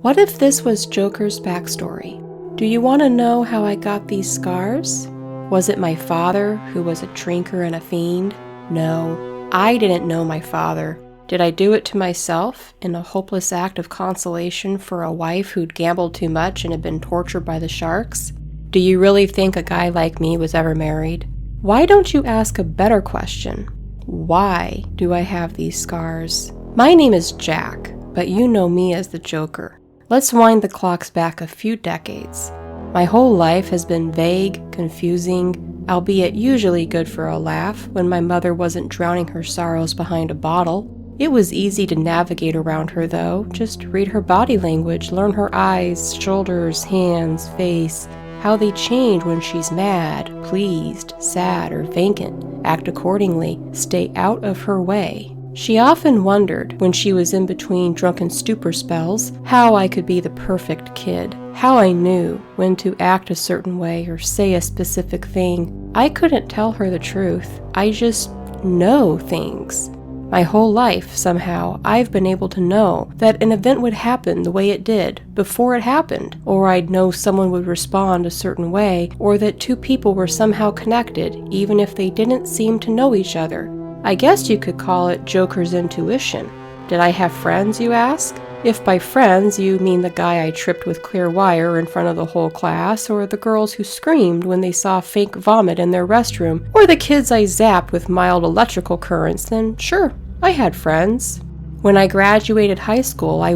What if this was Joker's backstory? Do you want to know how I got these scars? Was it my father who was a drinker and a fiend? No, I didn't know my father. Did I do it to myself in a hopeless act of consolation for a wife who'd gambled too much and had been tortured by the sharks? Do you really think a guy like me was ever married? Why don't you ask a better question? Why do I have these scars? My name is Jack, but you know me as the Joker. Let's wind the clocks back a few decades. My whole life has been vague, confusing, albeit usually good for a laugh when my mother wasn't drowning her sorrows behind a bottle. It was easy to navigate around her though, just read her body language, learn her eyes, shoulders, hands, face, how they change when she's mad, pleased, sad, or vacant. Act accordingly, stay out of her way. She often wondered, when she was in between drunken stupor spells, how I could be the perfect kid, how I knew when to act a certain way or say a specific thing. I couldn't tell her the truth. I just know things. My whole life, somehow, I've been able to know that an event would happen the way it did before it happened, or I'd know someone would respond a certain way, or that two people were somehow connected, even if they didn't seem to know each other. I guess you could call it Joker's intuition. Did I have friends, you ask? If by friends you mean the guy I tripped with clear wire in front of the whole class, or the girls who screamed when they saw fake vomit in their restroom, or the kids I zapped with mild electrical currents, then sure, I had friends. When I graduated high school, I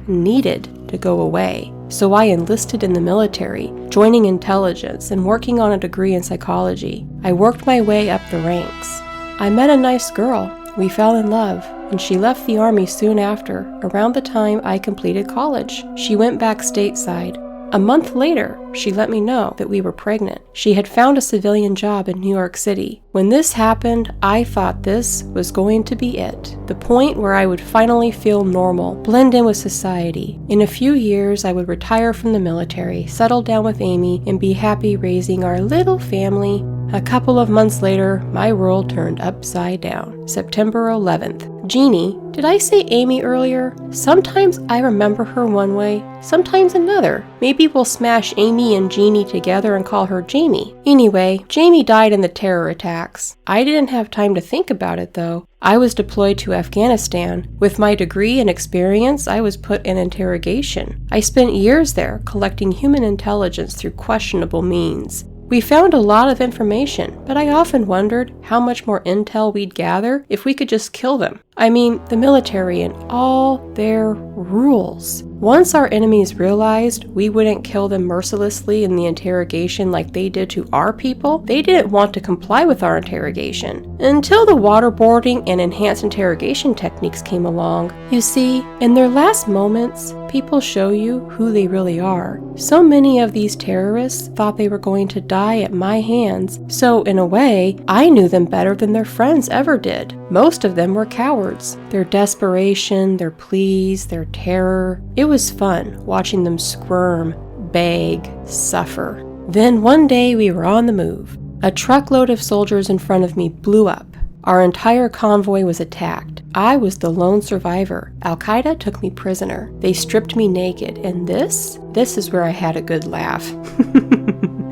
needed to go away. So I enlisted in the military, joining intelligence and working on a degree in psychology. I worked my way up the ranks. I met a nice girl, we fell in love, and she left the Army soon after, around the time I completed college. She went back stateside. A month later, she let me know that we were pregnant. She had found a civilian job in New York City. When this happened, I thought this was going to be it. The point where I would finally feel normal, blend in with society. In a few years, I would retire from the military, settle down with Amy, and be happy raising our little family. A couple of months later, my world turned upside down. September 11th. Jeannie, did I say Amy earlier? Sometimes I remember her one way, sometimes another. Maybe we'll smash Amy and Jeannie together and call her Jamie. Anyway, Jamie died in the terror attacks. I didn't have time to think about it though. I was deployed to Afghanistan. With my degree and experience, I was put in interrogation. I spent years there collecting human intelligence through questionable means. We found a lot of information, but I often wondered how much more intel we'd gather if we could just kill them. I mean, the military and all their rules. Once our enemies realized we wouldn't kill them mercilessly in the interrogation like they did to our people, they didn't want to comply with our interrogation. Until the waterboarding and enhanced interrogation techniques came along. You see, in their last moments, people show you who they really are. So many of these terrorists thought they were going to die at my hands, so in a way, I knew them better than their friends ever did. Most of them were cowards. Their desperation, their pleas, their terror. It was fun watching them squirm, beg, suffer. Then one day we were on the move. A truckload of soldiers in front of me blew up. Our entire convoy was attacked. I was the lone survivor. Al-Qaeda took me prisoner. They stripped me naked, and this is where I had a good laugh.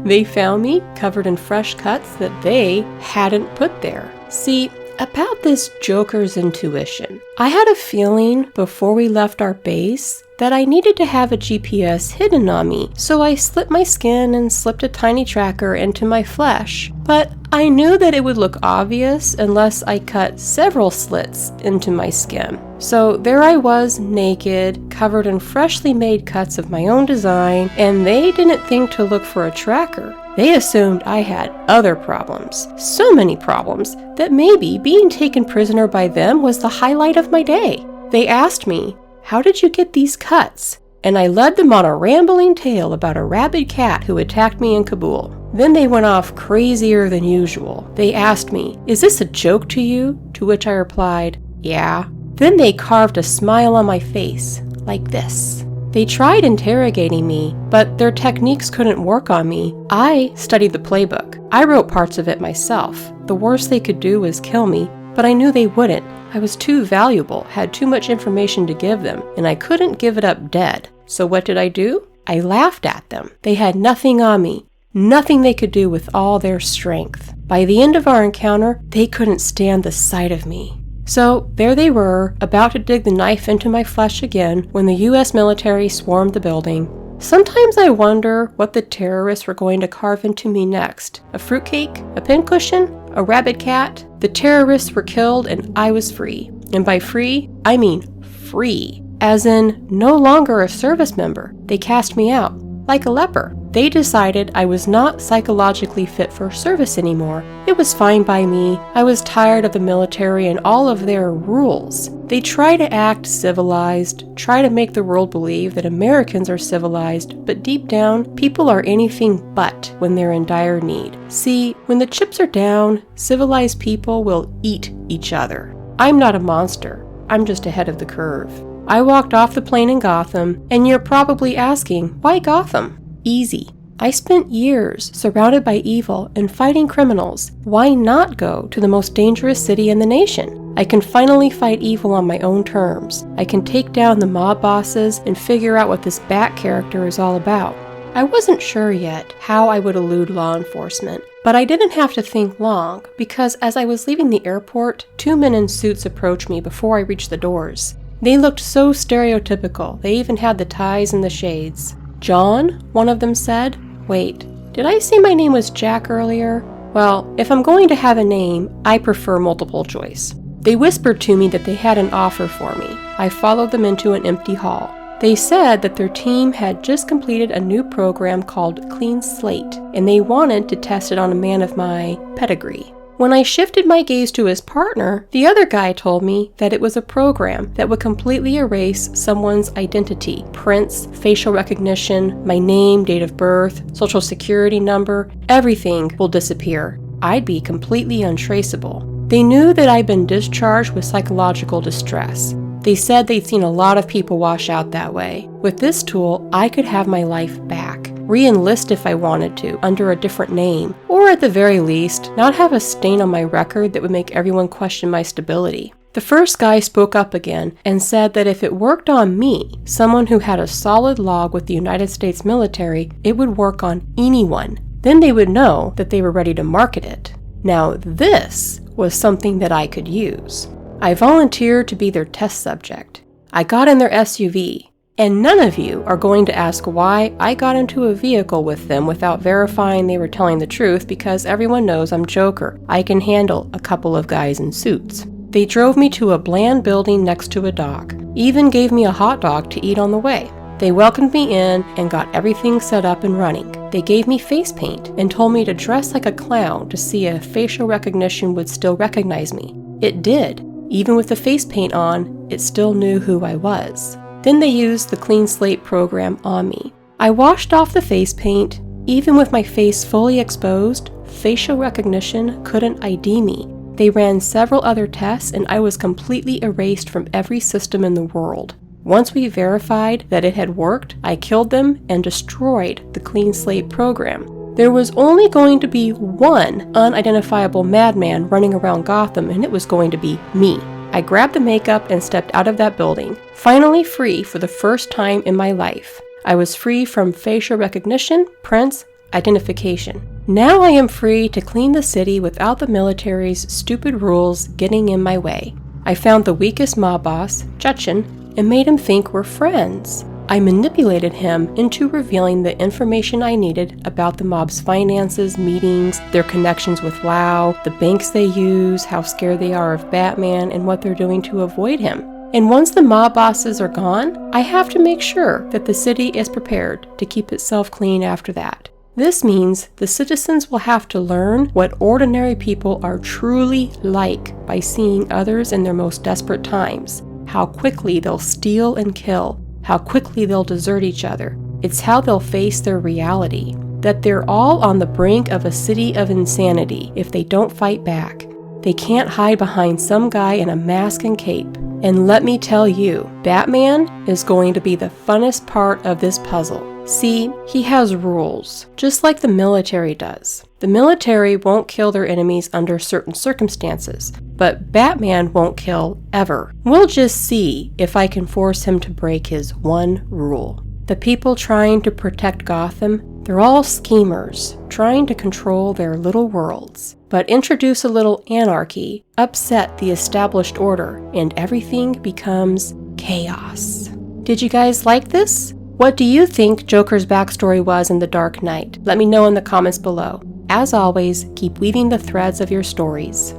They found me covered in fresh cuts that they hadn't put there. See, about this Joker's intuition, I had a feeling before we left our base that I needed to have a GPS hidden on me, so I slit my skin and slipped a tiny tracker into my flesh. But I knew that it would look obvious unless I cut several slits into my skin. So there I was, naked, covered in freshly made cuts of my own design, and they didn't think to look for a tracker. They assumed I had other problems, so many problems, that maybe being taken prisoner by them was the highlight of my day. They asked me, "How did you get these cuts?" And I led them on a rambling tale about a rabid cat who attacked me in Kabul. Then they went off crazier than usual. They asked me, "Is this a joke to you?" To which I replied, "Yeah." Then they carved a smile on my face, like this. They tried interrogating me, but their techniques couldn't work on me. I studied the playbook. I wrote parts of it myself. The worst they could do was kill me, but I knew they wouldn't. I was too valuable, had too much information to give them, and I couldn't give it up dead. So what did I do? I laughed at them. They had nothing on me, nothing they could do with all their strength. By the end of our encounter, they couldn't stand the sight of me. So there they were, about to dig the knife into my flesh again when the U.S. military swarmed the building. Sometimes I wonder what the terrorists were going to carve into me next. A fruitcake? A pincushion? A rabid cat? The terrorists were killed and I was free. And by free, I mean free. As in, no longer a service member. They cast me out, like a leper. They decided I was not psychologically fit for service anymore. It was fine by me. I was tired of the military and all of their rules. They try to act civilized, try to make the world believe that Americans are civilized, but deep down, people are anything but when they're in dire need. See, when the chips are down, civilized people will eat each other. I'm not a monster. I'm just ahead of the curve. I walked off the plane in Gotham, and you're probably asking, why Gotham? Easy. I spent years surrounded by evil and fighting criminals. Why not go to the most dangerous city in the nation? I can finally fight evil on my own terms. I can take down the mob bosses and figure out what this Bat character is all about. I wasn't sure yet how I would elude law enforcement, but I didn't have to think long because as I was leaving the airport, 2 men in suits approached me before I reached the doors. They looked so stereotypical. They even had the ties and the shades. John, one of them said. Wait, did I say my name was Jack earlier? Well, if I'm going to have a name, I prefer multiple choice. They whispered to me that they had an offer for me. I followed them into an empty hall. They said that their team had just completed a new program called Clean Slate, and they wanted to test it on a man of my pedigree. When I shifted my gaze to his partner, the other guy told me that it was a program that would completely erase someone's identity. Prints, facial recognition, my name, date of birth, social security number, everything will disappear. I'd be completely untraceable. They knew that I'd been discharged with psychological distress. They said they'd seen a lot of people wash out that way. With this tool, I could have my life back. Re-enlist if I wanted to, under a different name, or at the very least, not have a stain on my record that would make everyone question my stability. The first guy spoke up again and said that if it worked on me, someone who had a solid log with the United States military, it would work on anyone. Then they would know that they were ready to market it. Now this was something that I could use. I volunteered to be their test subject. I got in their SUV. And none of you are going to ask why I got into a vehicle with them without verifying they were telling the truth because everyone knows I'm Joker. I can handle a couple of guys in suits. They drove me to a bland building next to a dock, even gave me a hot dog to eat on the way. They welcomed me in and got everything set up and running. They gave me face paint and told me to dress like a clown to see if facial recognition would still recognize me. It did. Even with the face paint on, it still knew who I was. Then they used the Clean Slate program on me. I washed off the face paint. Even with my face fully exposed, facial recognition couldn't ID me. They ran several other tests and I was completely erased from every system in the world. Once we verified that it had worked, I killed them and destroyed the Clean Slate program. There was only going to be one unidentifiable madman running around Gotham, and it was going to be me. I grabbed the makeup and stepped out of that building, finally free for the first time in my life. I was free from facial recognition, prints, identification. Now I am free to clean the city without the military's stupid rules getting in my way. I found the weakest mob boss, Chechen, and made him think we're friends. I manipulated him into revealing the information I needed about the mob's finances, meetings, their connections with Lau, the banks they use, how scared they are of Batman, and what they're doing to avoid him. And once the mob bosses are gone, I have to make sure that the city is prepared to keep itself clean after that. This means the citizens will have to learn what ordinary people are truly like by seeing others in their most desperate times, how quickly they'll steal and kill, how quickly they'll desert each other. It's how they'll face their reality, that they're all on the brink of a city of insanity if they don't fight back. They can't hide behind some guy in a mask and cape. And let me tell you, Batman is going to be the funnest part of this puzzle. See, he has rules, just like the military does. The military won't kill their enemies under certain circumstances, but Batman won't kill ever. We'll just see if I can force him to break his one rule. The people trying to protect Gotham, they're all schemers, trying to control their little worlds. But introduce a little anarchy, upset the established order, and everything becomes chaos. Did you guys like this? What do you think Joker's backstory was in The Dark Knight? Let me know in the comments below. As always, keep weaving the threads of your stories.